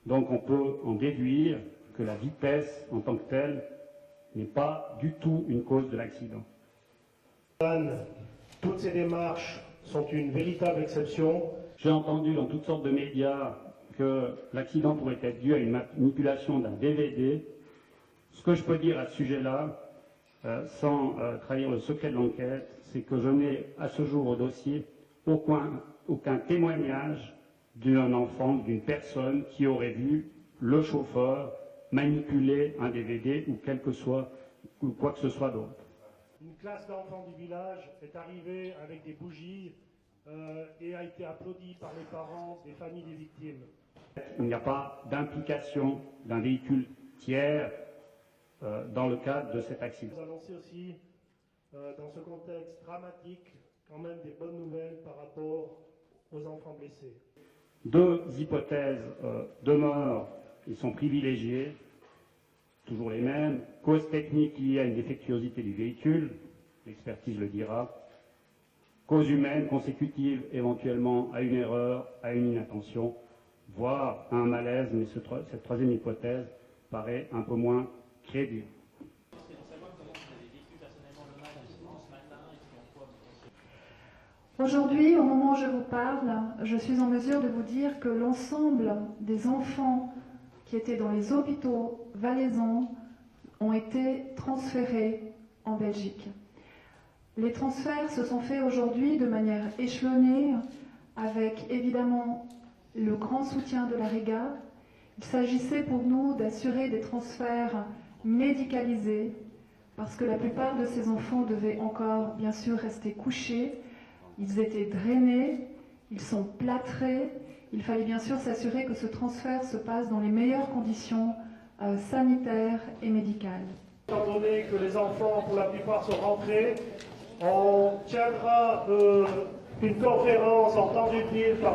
Donc on peut en déduire que la vitesse en tant que telle n'est pas du tout une cause de l'accident. Toutes ces démarches sont une véritable exception. J'ai entendu dans toutes sortes de médias que l'accident pourrait être dû à une manipulation d'un DVD. Ce que je peux dire à ce sujet-là, sans trahir le secret de l'enquête, c'est que je n'ai à ce jour au dossier aucun témoignage d'un enfant, d'une personne qui aurait vu le chauffeur manipuler un DVD ou quoi que ce soit d'autre. Une classe d'enfants du village est arrivée avec des bougies et a été applaudie par les parents des familles des victimes. Il n'y a pas d'implication d'un véhicule tiers dans le cadre de cet accident. Nous annonçons aussi, dans ce contexte dramatique, quand même des bonnes nouvelles par rapport aux enfants blessés. Deux hypothèses demeurent et sont privilégiées, toujours les mêmes. Cause technique liée à une défectuosité du véhicule, l'expertise le dira. Cause humaine consécutive éventuellement à une erreur, à une inattention, voire à un malaise, mais cette troisième hypothèse paraît un peu moins crédible. Aujourd'hui, au moment où je vous parle, je suis en mesure de vous dire que l'ensemble des enfants qui étaient dans les hôpitaux valaisans ont été transférés en Belgique. Les transferts se sont faits aujourd'hui de manière échelonnée, avec évidemment le grand soutien de la Riga. Il s'agissait pour nous d'assurer des transferts médicalisés, parce que la plupart de ces enfants devaient encore, bien sûr, rester couchés. Ils étaient drainés, ils sont plâtrés. Il fallait bien sûr s'assurer que ce transfert se passe dans les meilleures conditions sanitaires et médicales. Étant donné que les enfants, pour la plupart, sont rentrés, on tiendra une conférence en temps utile par